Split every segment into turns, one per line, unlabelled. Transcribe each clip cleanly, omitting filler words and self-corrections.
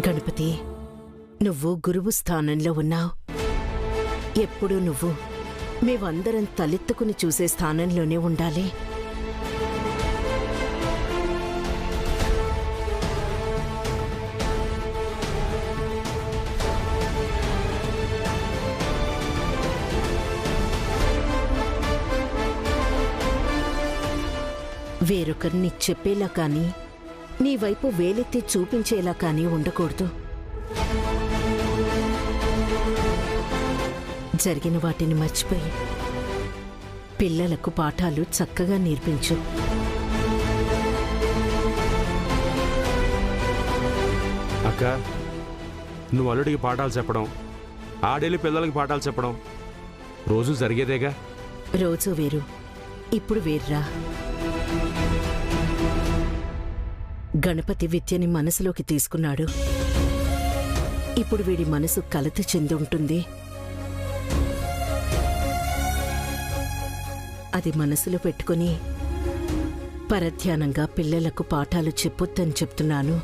గణపతి, నువ్వు గురువు స్థానంలో ఉన్నావు. ఎప్పుడూ నువ్వు మేమందరం తలెత్తుకుని చూసే స్థానంలోనే ఉండాలి. వేరొకరిని చెప్పేలా కానీ నీ వైపు వేలెత్తి చూపించేలా కానీ ఉండకూడదు. జరిగిన వాటిని మర్చిపోయి పిల్లలకు పాఠాలు చక్కగా నేర్పించు.
అక్క, నువ్వు అల్లుడికి పాఠాలు చెప్పడం, ఆడేళ్ళు పిల్లలకి పాఠాలు చెప్పడం రోజు జరిగేదేగా.
రోజు వేరు, ఇప్పుడు వేర్రా. గణపతి విద్యని మనసులోకి తీసుకున్నాడు. ఇప్పుడు వీడి మనసు కలత చెంది ఉంటుంది. అది మనసులో పెట్టుకుని పరధ్యానంగా పిల్లలకు పాఠాలు చెప్పొద్దని చెప్తున్నాను.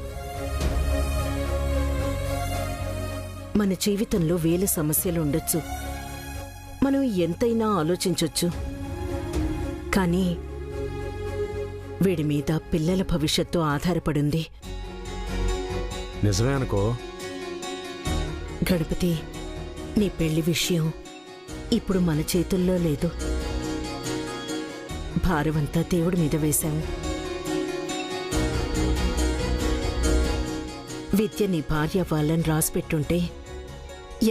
మన జీవితంలో వేల సమస్యలు ఉండొచ్చు, మనం ఎంతైనా ఆలోచించొచ్చు. కానీ వీడి మీద పిల్లల భవిష్యత్తు ఆధారపడింది.
నిజమే అనుకో.
గణపతి, నీ పెళ్లి విషయం ఇప్పుడు మన చేతుల్లో లేదు. భారమంతా దేవుడి మీద వేశాం. విద్య నీ భార్య వాళ్ళని రాసిపెట్టుంటే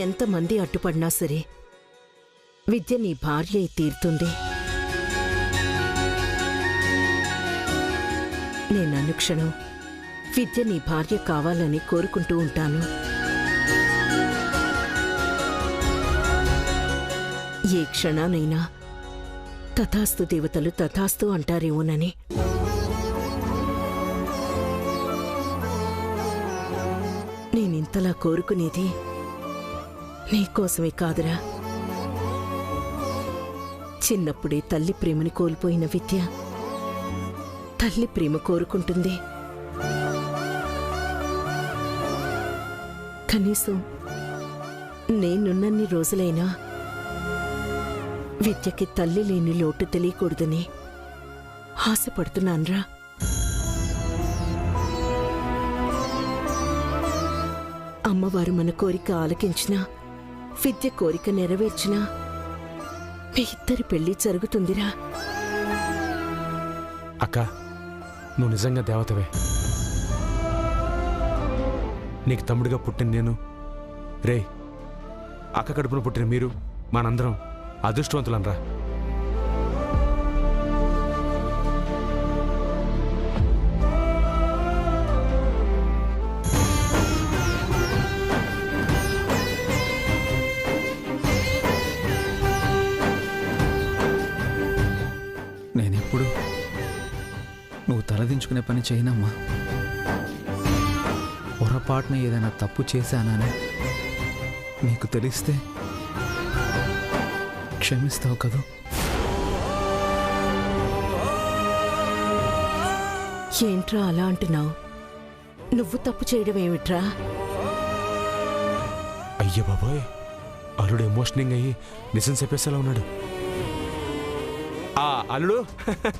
ఎంతమంది అడ్డుపడినా సరే విద్య నీ భార్య తీరుతుంది. నేను అనుక్షణం విద్య నీ భార్య కావాలని కోరుకుంటూ ఉంటాను. ఏ క్షణానైనా తథాస్తు దేవతలు తథాస్తు అంటారేమోనని. నేనింతలా కోరుకునేది నీకోసమే కాదురా. చిన్నప్పుడే తల్లి ప్రేమని కోల్పోయిన విద్య తల్లి ప్రేమ కోరుకుంటుంది. కనీసం నేనున్నన్ని రోజులైనా విద్యకి తల్లి లేని లోటు తెలియకూడదని ఆశపడుతున్నాన్రా. అమ్మవారు మన కోరిక ఆలకించినా, విద్య కోరిక నెరవేర్చినా మీ ఇద్దరి పెళ్లి జరుగుతుందిరా.
అక్క, నువ్వు నిజంగా దేవతవే. నీకు తమ్ముడిగా పుట్టిన నేను, రే అక్క కడుపున పుట్టిన మీరు, మనందరం అదృష్టవంతులనరా.
నేనెప్పుడు నువ్వు తలదించుకునే పని చేయనమ్మా. పొరపాటున ఏదైనా తప్పు చేశానని నీకు తెలిస్తే క్షమిస్తావు కదూ?
ఏంట్రా అలా అంటున్నావు? నువ్వు తప్పు చేయడం ఏమిట్రా?
అయ్య బాబోయ్, అల్లుడు ఎమోషనింగ్ అయ్యి నిజం చెప్పేసేలా ఉన్నాడు. అల్లుడు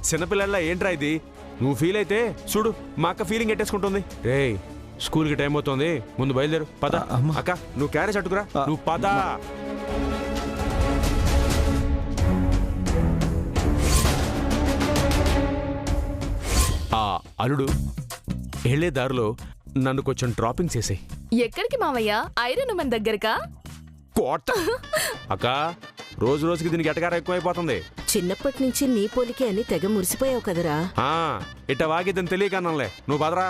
చిన్నపిల్లల్లా ఏంట్రా ఇది? నువ్వు ఫీల్ అయితే చూడు, మా అక్క ఫీలింగ్ ఎట్టేసుకుంటుంది. రే, స్కూల్కి టైం అవుతుంది, ముందు బయలుదేరు. పద. అక్క, నువ్వు క్యారేజ్ అట్టుకురా. నువ్వు పద. అల్లుడు వెళ్లే దారిలో నన్ను కొంచెం డ్రాపింగ్ చేసేయ్.
ఎక్కడికి మావయ్య? Iron women దగ్గరకా?
కోట అక్క, రోజు రోజుకి దీనికి ఎటకారం ఎక్కువైపోతుంది.
చిన్నప్పటి నుంచి నీ పోలికే అని తెగ మురిసిపోయావు కదరా.
ఇట్ట వాగిద్దని తెలియకన్నానులే. నువ్వు పదరా.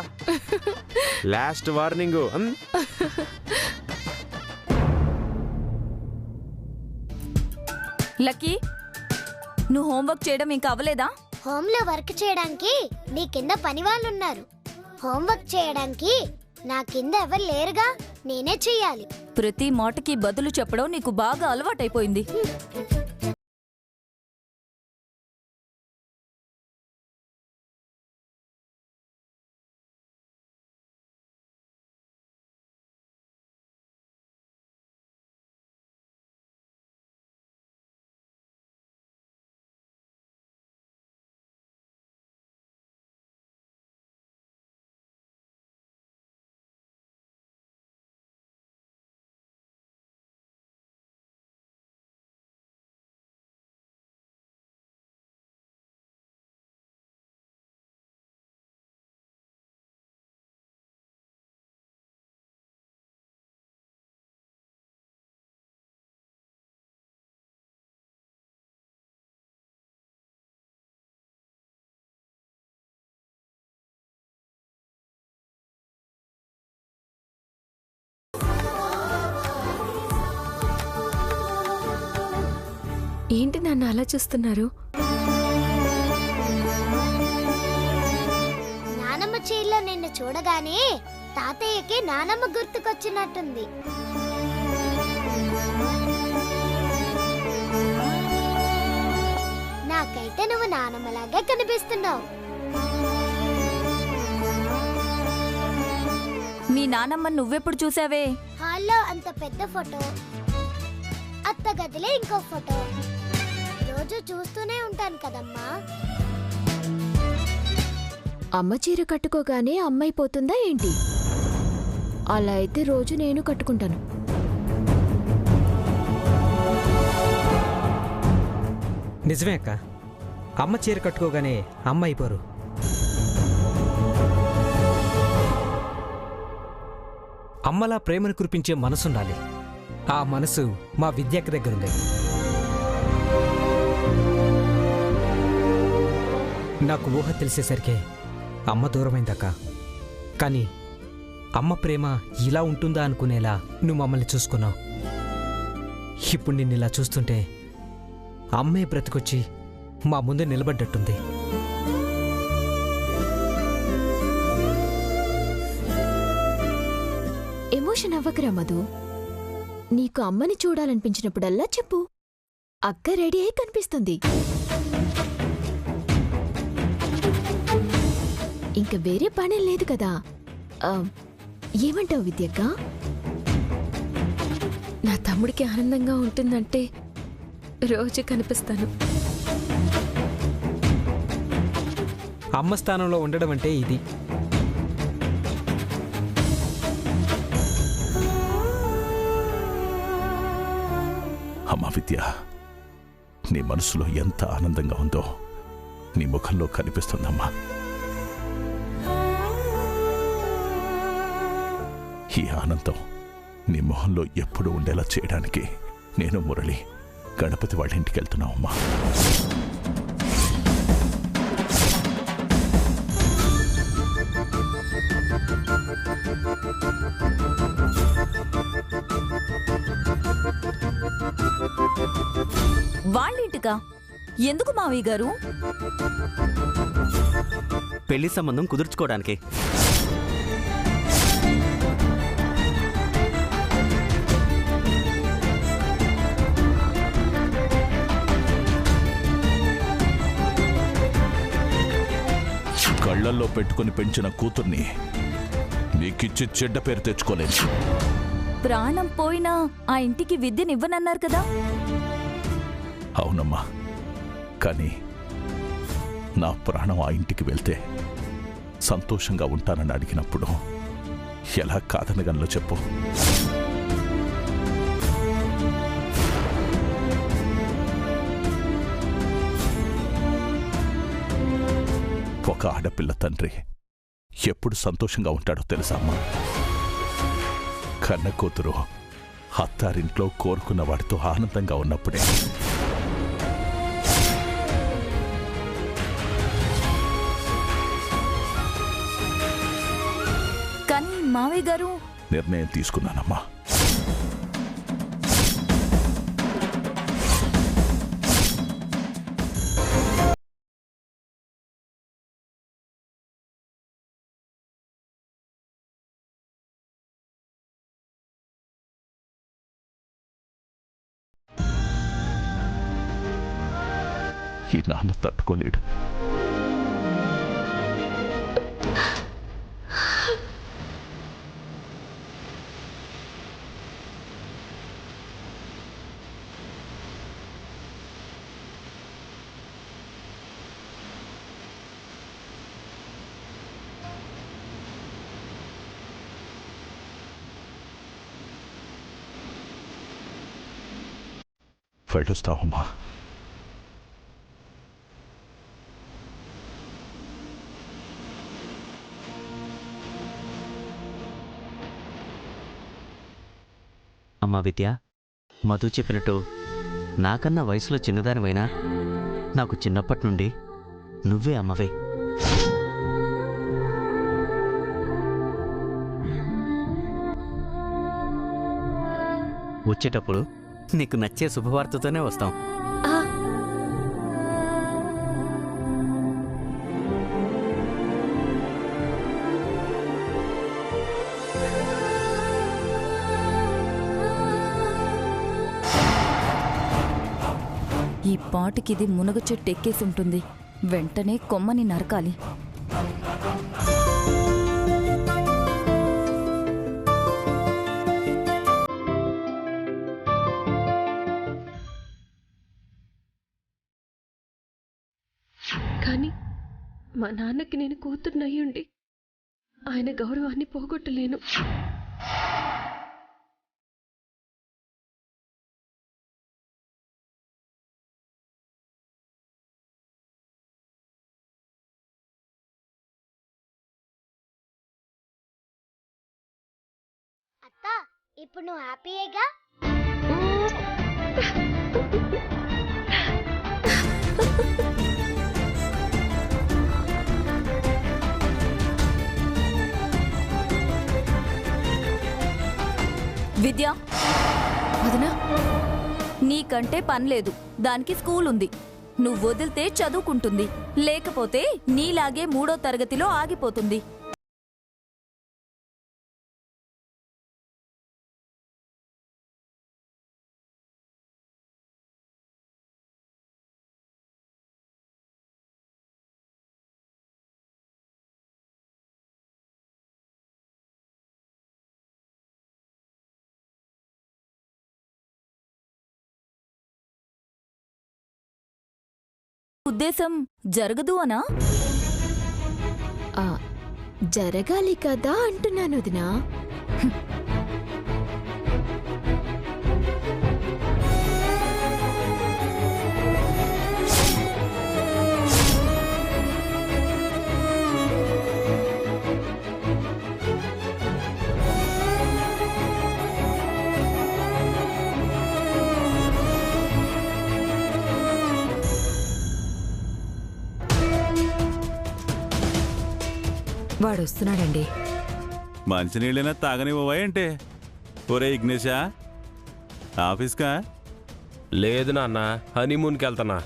Last warning.
లక్కీ, నువ్వు హోంవర్క్ చేయడం ఇంకా అవ్వలేదా?
హోంలో వర్క్ చేయడానికి నీ కింద పని వాళ్ళున్నారు. హోంవర్క్ చేయడానికి నా కింద ఎవరు లేరుగా, నేనే చెయ్యాలి.
ప్రతి మాటకి బదులు చెప్పడం నీకు బాగా అలవాటైపోయింది.
ఏంటి నన్ను అలా చూస్తున్నారు?
నానమ్మ చీరలో నిన్ను చూడగానే తాతయ్యకి నానమ్మ గుర్తుకొచ్చినట్టుంది. నాకైతే నువ్వు నానమ్మలాగే కనిపిస్తున్నావు.
మీ నానమ్మ నువ్వెప్పుడు చూసావే?
హాల్లో అంత పెద్ద ఫోటో, అత్త గదిలో ఇంకో ఫోటో, రోజు చూస్తూనే ఉంటాను కదమ్మా.
అమ్మ చీర కట్టుకోగానే అమ్మైపోతుందా ఏంటి? అలా అయితే రోజు నేను కట్టుకుంటాను.
నిజమే అక్క, అమ్మ చీర కట్టుకోగానే అమ్మ అయిపోరు. అమ్మలా ప్రేమను కురిపించే మనసుండాలి. ఆ మనసు మా విద్యక్క దగ్గరుంది. నాకు ఊహ తెలిసేసరికే అమ్మ దూరమైందక్క. కానీ అమ్మ ప్రేమ ఇలా ఉంటుందా అనుకునేలా నువ్వు మమ్మల్ని చూసుకున్నావు. ఇప్పుడు నిన్ను ఇలా చూస్తుంటే అమ్మే బ్రతికొచ్చి మా ముందు నిలబడ్డట్టుంది.
ఎమోషన్ అవ్వకరా మధు. నీకు అమ్మని చూడాలనిపించినప్పుడల్లా చెప్పు, అక్క రెడీ అయి కనిపిస్తుంది. ఇంక వేరే పని లేదు కదా. ఏమంటావు విద్యక్క?
నా తమ్ముడికి ఆనందంగా ఉంటుందంటే రోజు కనిపిస్తాను.
అమ్మ స్థానంలో ఉండడం అంటే ఇది.
అమ్మా విద్య, నీ మనసులో ఎంత ఆనందంగా ఉందో నీ ముఖంలో కనిపిస్తుందమ్మా. ఈ ఆనందం నీ మొహంలో ఎప్పుడు ఉండేలా చేయడానికి నేను మురళి గణపతి వాళ్ళ ఇంటికి వెళ్తున్నావమ్మా.
వాళ్ళింటికా? ఎందుకు మావయ్య గారు?
పెళ్లి సంబంధం కుదుర్చుకోవడానికి.
కళ్ళల్లో పెట్టుకుని పెంచిన కూతుర్ని నీకిచ్చి చెడ్డ పేరు తెచ్చుకోలేదు.
ప్రాణం పోయినా ఆ ఇంటికి విద్యనివ్వనన్నారు కదా.
అవునమ్మా, కానీ నా ప్రాణం ఆ ఇంటికి వెళ్తే సంతోషంగా ఉంటానని అడిగినప్పుడు ఎలా కాదనగలనో చెప్పు. ఒక ఆడపిల్ల తండ్రి ఎప్పుడు సంతోషంగా ఉంటాడో తెలుసా అమ్మా? కన్న కూతురు అత్తారింట్లో కోరుకున్న వాడితో ఆనందంగా ఉన్నప్పుడే.
కానీ మావయ్య గారు,
నిర్ణయం తీసుకున్నానమ్మా. ఈ నాన్న తట్టుకోలేడు. వెళ్ళొస్తావమ్మా.
అమ్మా విద్య, మధు చెప్పినట్టు నాకన్నా వయసులో చిన్నదానివైనా నాకు చిన్నప్పటి నుండి నువ్వే అమ్మవే. వచ్చేటప్పుడు నీకు నచ్చే శుభవార్తతోనే వస్తాం.
ఈ పాటికిది మునగ చెట్టు ఎక్కేసి ఉంటుంది. వెంటనే కొమ్మని నరకాలి.
కానీ మా నాన్నకి నేను కూతుర్నయ్యుండి ఆయన గౌరవాన్ని పోగొట్టలేను.
అత్త, ఇప్పుడు నువ్వు హ్యాపీయేగా?
విద్య,
వదినా,
నీకంటే పనిలేదు. దానికి స్కూల్ ఉంది. నువ్వు వదిలితే చదువుకుంటుంది, లేకపోతే నీలాగే 3వ తరగతిలో ఆగిపోతుంది. ఉద్దేశం జరగదు అనా?
జరగాలి కదా అంటున్నాను వదినా.
వాడొస్తున్నాడండి.
మంచినీళ్ళైనా తాగనివ్వవా ఏంటే? ఒరే ఇగ్నేషా, ఆఫీస్కా?
లేదు నాన్న, హనీమూన్కి వెళ్తానా.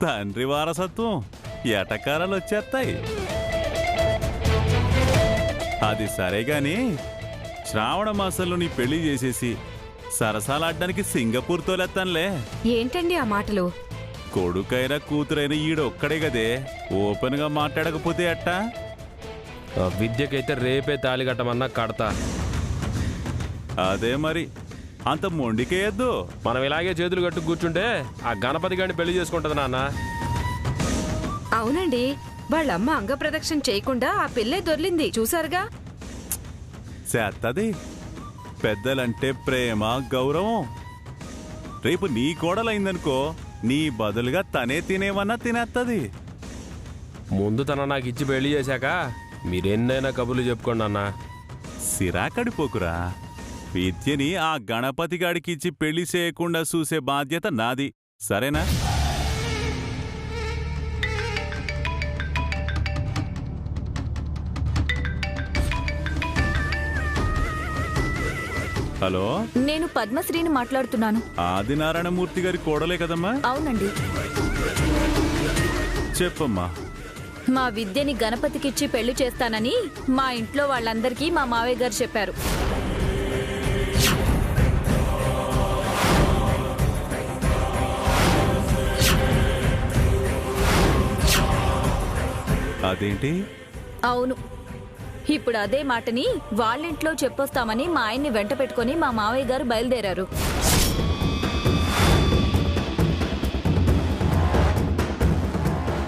తండ్రి వారసత్వం ఎటకారాలు వచ్చేస్తాయి. అది సరే గాని శ్రావణ మాసంలో నీ పెళ్లి చేసేసి సరసాలాడ్డానికి సింగపూర్ తోలేస్తానులే.
ఏంటండి ఆ మాటలు?
కొడుకైనా కూతురైనా ఈడొక్కడే గదే. ఓపెన్ గా మాట్లాడకపోతే అట్టా?
విద్యకైతే రేపే తాళి కట్టమన్నా కడతా.
అదే మరి, అంత మొండికేయద్దు.
మనం ఇలాగే చేతులు కట్టు కూర్చుంటే ఆ గణపతి గారిని పెళ్లి చేసుకుంటది నాన్న.
అవునండి, వాళ్ళమ్మ అంగప్రదక్షిణ చేయకుండా ఆ పిల్లే దొర్లింది చూసారుగా.
చేత్తది. పెద్దలంటే ప్రేమ, గౌరవం. రేపు నీ కోడలైందనుకో, నీ బదులుగా తనే తినేవన్నా తినేత్తది.
ముందు తన నాకు ఇచ్చి పెళ్లి చేశాక మీరెన్నైనా కబుర్లు చెప్పుకోండి అన్న.
సిరాకడిపోకురా. విద్యని ఆ గణపతి గాడికి ఇచ్చి పెళ్లి చేయకుండా చూసే బాధ్యత నాది, సరేనా? హలో,
నేను పద్మశ్రీని మాట్లాడుతున్నాను.
ఆదినారాయణమూర్తి గారి కోడలే కదమ్మా?
అవునండి.
చెప్పమ్మా.
మా విద్యని గణపతికిచ్చి పెళ్లి చేస్తానని మా ఇంట్లో వాళ్ళందరికీ మా మావయ్య గారు చెప్పారు.
అదేంటి?
అవును, ఇప్పుడు అదే మాటని వాళ్ళింట్లో చెప్పొస్తామని మా ఆయన్ని వెంట పెట్టుకుని మా మావయ్య గారు బయలుదేరారు.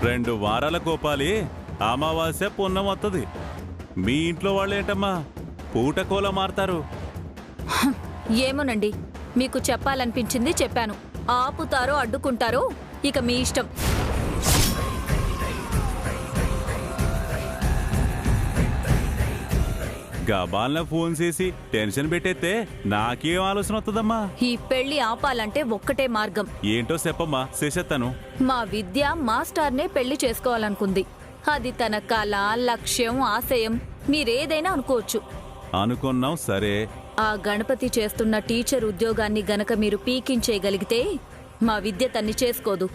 రెండు వారాల కోపాలి అమావాస్య పున్నం వస్తుంది. మీ ఇంట్లో వాళ్ళేంటమ్మా పూటకోల మారతారు?
ఏమోనండి, మీకు చెప్పాలనిపించింది చెప్పాను. ఆపుతారో అడ్డుకుంటారో ఇక మీ ఇష్టం.
గబాల్న ఫోన్ చేసి టెన్షన్ పెట్టేస్తే నాకేం ఆలోచన వస్తుందమ్మా?
ఈ పెళ్లి ఆపాలంటే ఒక్కటే మార్గం.
ఏంటో చెప్పమ్మా, చేసేస్తాను.
మా విద్య మాస్టర్నే పెళ్లి చేసుకోవాలనుకుంది. అది తన కళ, లక్ష్యం, ఆశయం, మీరేదైనా అనుకోవచ్చు.
అనుకున్నాం సరే.
ఆ గణపతి చేస్తున్న టీచర్ ఉద్యోగాన్ని గనక మీరు పీకించేయగలిగితే మా విద్య తన్ని చేసుకోదు.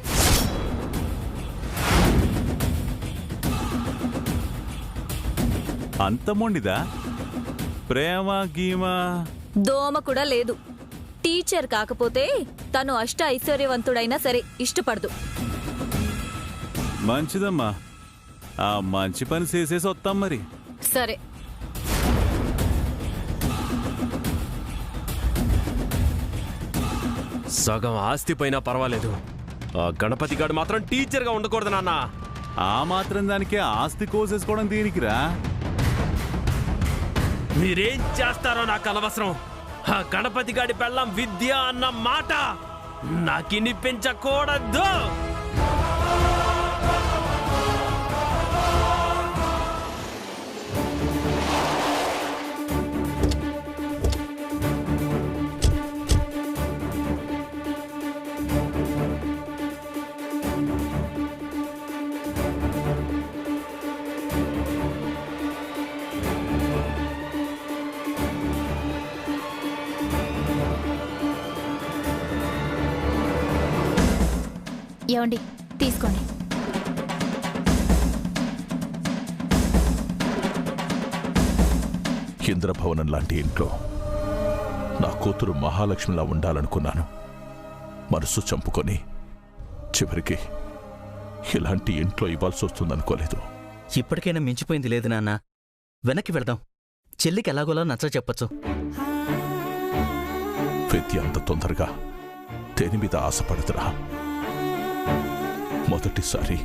అంత మొండిదా? ప్రేమ గీమా
దోమ కూడా లేదు. టీచర్ కాకపోతే తను అష్ట ఐశ్వర్యవంతుడైనా సరే ఇష్టపడదు.
మంచిదమ్మా, ఆ మంచి పని చేసేసి వస్తాం మరి.
సరే,
సగం ఆస్తి పైన పర్వాలేదు, ఆ గణపతి గారు మాత్రం టీచర్గా ఉండకూడదు నాన్న.
ఆ మాత్రం దానికే ఆస్తి కోసేసుకోవడం దీనికిరా.
మీరేం చేస్తారో నాకు అనవసరం. ఆ గణపతి గాడి పెళ్ళం విద్య అన్న మాట నాకినిపించకూడదు.
ఏమండి, తీసుకోండి.
ఇంద్రభవనం లాంటి ఇంట్లో నా కూతురు మహాలక్ష్మిలా ఉండాలనుకున్నాను. మనసు చంపుకొని చివరికి ఇలాంటి ఇంట్లో ఇవ్వాల్సి వస్తుందనుకోలేదు.
ఇప్పటికైనా మించిపోయింది లేదు నాన్న. వెనక్కి వెళదాం. చెల్లికి ఎలాగోలా నచ్చ చెప్పచ్చు.
విద్య అంత తొందరగా దేని మీద ఆశపడదురా. మొదటిసారి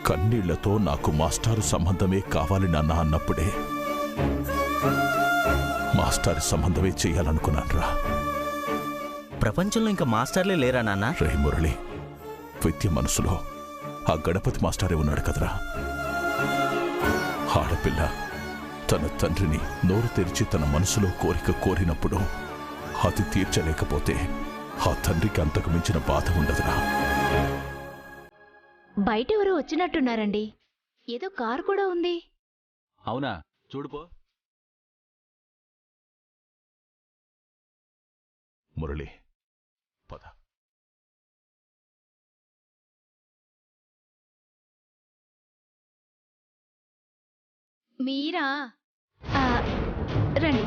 కన్నీళ్లతో నాకు మాస్టారు సంబంధమే కావాలి నాన్న అన్నప్పుడే మాస్టారు సంబంధమే చెయ్యాలనుకున్నానురా.
ప్రపంచంలో ఇంకా మాస్టర్లే లేరా నాన్న?
రే మురళి, విద్య మనసులో ఆ గణపతి మాస్టారే ఉన్నాడు కదరా. ఆడపిల్ల తన తండ్రిని నోరు తెరిచి తన మనసులో కోరిక కోరినప్పుడు అది తీర్చలేకపోతే ఆ తండ్రికి అంతకు మించిన బాధ ఉండదురా.
బయట ఎవరో వచ్చినట్టున్నారండి. ఏదో కారు కూడా ఉంది.
అవునా? చూడుపో.
మురళి, పద.
మీరా? రండి.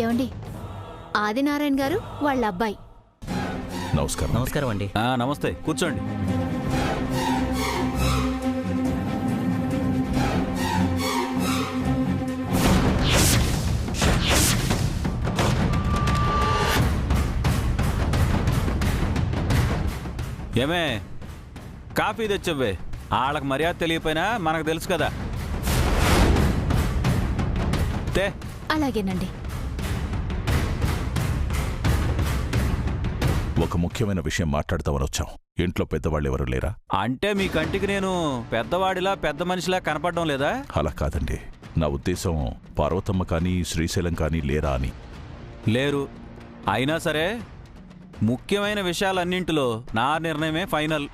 ఏమండి, ఆదినారాయణ గారు వాళ్ళ అబ్బాయి.
నమస్కారం.
నమస్కారం అండి.
నమస్తే, కూర్చోండి. ఏమే, కాఫీ తెచ్చవ్వే. వాళ్ళకి మర్యాద తెలియపోయినా మనకు తెలుసు కదా.
అలాగేనండి.
ఒక ముఖ్యమైన విషయం మాట్లాడతామని వచ్చాం. ఇంట్లో పెద్దవాళ్ళు ఎవరు లేరా?
అంటే మీ కంటికి నేను పెద్దవాడిలా పెద్ద మనిషిలా కనపడడం లేదా?
అలా కాదండి, నా ఉద్దేశం పార్వతమ్మ కానీ శ్రీశైలం కానీ లేరా అని.
లేరు. అయినా సరే ముఖ్యమైన విషయాలన్నింటిలో నా నిర్ణయమే ఫైనల్.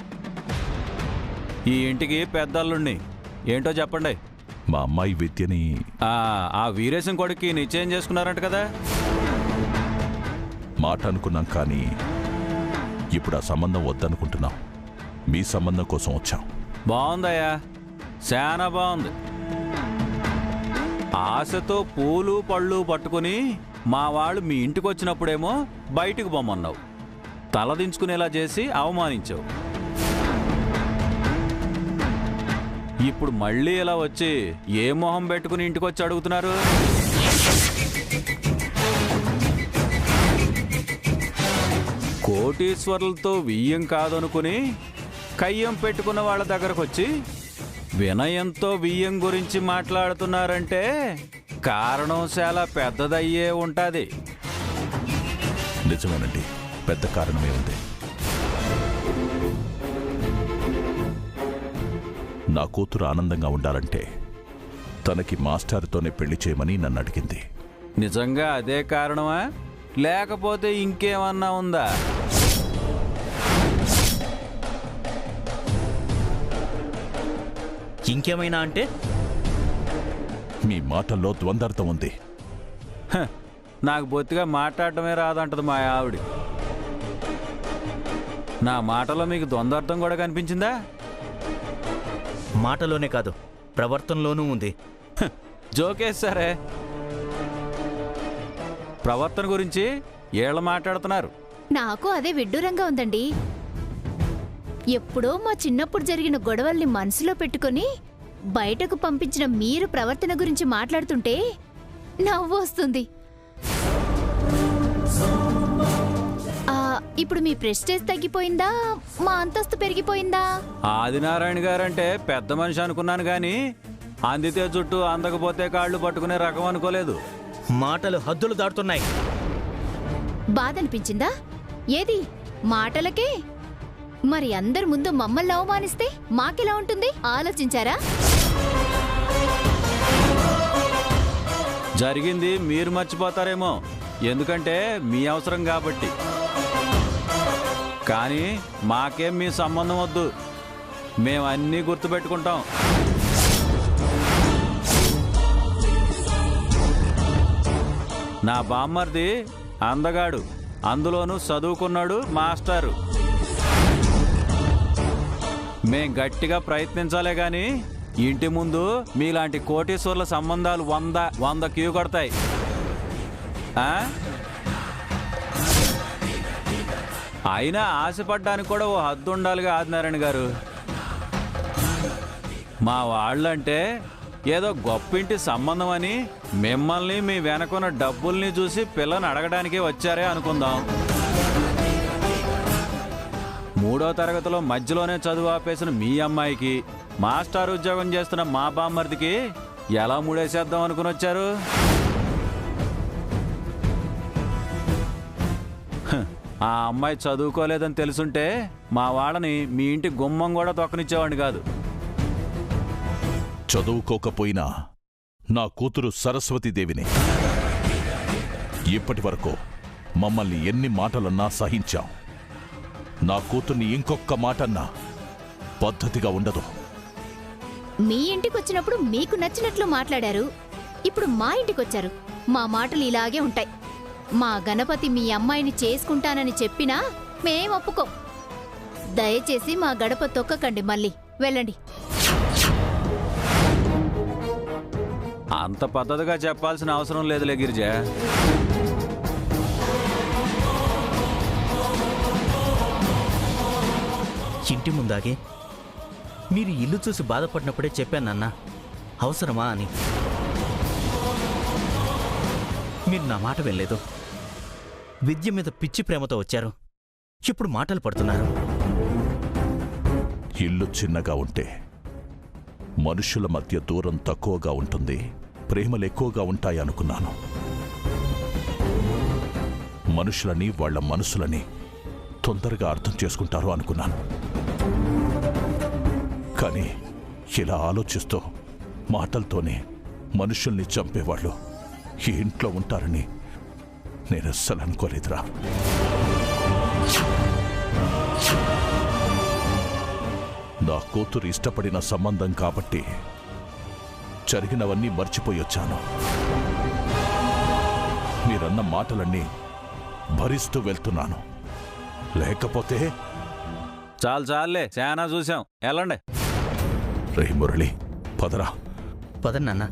ఈ ఇంటికి పెద్దల్లుండి. ఏంటో చెప్పండి.
మా అమ్మాయి విద్యని
ఆ వీరేశం కొడుక్కి నిశ్చయం చేసుకున్నారంట కదా?
మాట అనుకున్నాం, కానీ ఇప్పుడు ఆ సంబంధం వద్దనుకుంటున్నాం. మీ సంబంధం కోసం వచ్చాం.
బాగుందయ్యా, చాలా బాగుంది. ఆశతో పూలు పళ్ళు పట్టుకుని మా వాళ్ళు మీ ఇంటికి వచ్చినప్పుడేమో బయటికి పొమ్మన్నావు, తలదించుకునేలా చేసి అవమానించావు. ఇప్పుడు మళ్ళీ ఇలా వచ్చి ఏ మొహం పెట్టుకుని ఇంటికి వచ్చి అడుగుతున్నారు? కోటీశ్వరులతో వియ్యం కాదనుకుని కయ్యం పెట్టుకున్న వాళ్ళ దగ్గరకు వచ్చి వినయంతో వియ్యం గురించి మాట్లాడుతున్నారంటే కారణం చాలా పెద్దదయ్యే ఉంటుంది.
నిజమేనండి, పెద్ద కారణమే ఉంది. నా కూతురు ఆనందంగా ఉండాలంటే తనకి మాస్టారుతోనే పెళ్లి చేయమని నన్ను అడిగింది.
నిజంగా అదే కారణమా, లేకపోతే ఇంకేమన్నా ఉందా?
ఇంకేమైనా అంటే?
మీ మాటల్లో ద్వందార్థం ఉంది.
నాకు బొత్తిగా మాట్లాడటమే రాదంటది మా ఆవిడ. నా మాటలో మీకు ద్వంద్వార్థం కూడా కనిపించిందా?
మాటలోనే కాదు, ప్రవర్తనలోనూ ఉంది.
జోకేస్తారే. ప్రవర్తన గురించి ఏళ్ళు మాట్లాడుతున్నారు.
నాకు అదే విడ్డూరంగా ఉందండి. ఎప్పుడో మా చిన్నప్పుడు జరిగిన గొడవల్ని మనసులో పెట్టుకొని బయటకు పంపించిన మీరు ప్రవర్తన గురించి మాట్లాడుతుంటే నవ్వు వస్తుంది. ఇప్పుడు మీ ప్రెస్టేజ్ తగ్గిపోయిందా, మా అంతస్తు పెరిగిపోయిందా?
ఆదినారాయణ గారంటే పెద్ద మనిషి అనుకున్నాను గాని అందితే చుట్టూ అందకపోతే కాళ్ళు పట్టుకునే రకం అనుకోలేదు.
మాటలు హద్దులు దాటుతున్నాయి.
బాధ అనిపించిందా? ఏది మాటలకే? మరి అందరి ముందు మమ్మల్ని అవమానిస్తే మాకెలా ఉంటుంది ఆలోచించారా?
జరిగింది మీరు మర్చిపోతారేమో, ఎందుకంటే మీ అవసరం కాబట్టి. కానీ మాకేం మీ సంబంధం వద్దు, మేము అన్నీ గుర్తుపెట్టుకుంటాం. నా బామ్మర్ది అందగాడు, అందులోనూ చదువుకున్నాడు, మాస్టారు. మేం గట్టిగా ప్రయత్నించాలే గాని ఇంటి ముందు మీలాంటి కోటీశ్వర్ల సంబంధాలు 100 క్యూ కొడతాయి. అయినా ఆశపడ్డానికి కూడా ఓ హద్దు ఉండాలిగా ఆదినారాయణ గారు. మా వాళ్ళంటే ఏదో గొప్పింటి సంబంధం అని మిమ్మల్ని మీ వెనకున్న డబ్బుల్ని చూసి పిల్లని అడగడానికే వచ్చారే అనుకుందాం. 3వ తరగతిలో మధ్యలోనే చదువు ఆపేసిన మీ అమ్మాయికి మాస్టర్ ఉద్యోగం చేస్తున్న మా బామ్మర్దికి ఎలా మూడేసేద్దాం అనుకుని వచ్చారు? ఆ అమ్మాయి చదువుకోలేదని తెలుసుంటే మా వాళ్ళని మీ ఇంటి గుమ్మం కూడా తొక్కనిచ్చేవాడిని కాదు.
చదువుకోకపోయినా నా కూతురు సరస్వతీదేవిని. ఇప్పటి వరకు మమ్మల్ని ఎన్ని మాటలన్నా సహించాం. నా కూతుర్ని ఇంకొక్క మాటన్నా పద్ధతిగా ఉండదు.
మీ ఇంటికొచ్చినప్పుడు మీకు నచ్చినట్లు మాట్లాడారు, ఇప్పుడు మా ఇంటికొచ్చారు. మా మాటలు ఇలాగే ఉంటాయి. మా గణపతి మీ అమ్మాయిని చేసుకుంటానని చెప్పినా మేం ఒప్పుకోం. దయచేసి మా గడప తొక్కకండి. మళ్ళీ వెళ్ళండి.
అంత పద్ధతిగా చెప్పాల్సిన అవసరం లేదులే గిరిజ.
ఇంటి ముందాగే మీరు ఇల్లు చూసి బాధపడినప్పుడే చెప్పానన్న, అవసరమా అని. మీరు నా మాట వెళ్ళలేదు. విద్య మీద పిచ్చి ప్రేమతో వచ్చారు, ఇప్పుడు మాటలు పడుతున్నారు.
ఇల్లు చిన్నగా ఉంటే మనుషుల మధ్య దూరం తక్కువగా ఉంటుంది, ప్రేమలు ఎక్కువగా ఉంటాయి అనుకున్నాను. మనుషులని వాళ్ళ మనసులని తొందరగా అర్థం చేసుకుంటారు అనుకున్నాను. కానీ ఇలా ఆలోచిస్తూ మాటలతోనే మనుషుల్ని చంపేవాళ్ళు ఈ ఇంట్లో ఉంటారని నేను అస్సలు అనుకోలేదురా. నా కూతురు ఇష్టపడిన సంబంధం కాబట్టి జరిగినవన్నీ మర్చిపోయొచ్చాను. మీరన్న మాటలన్నీ భరిస్తూ వెళ్తున్నాను. లేకపోతే
చాలే చాలా చూసాం, వెళ్ళండి.
రే మురళి, పదరా.
పదన్నా.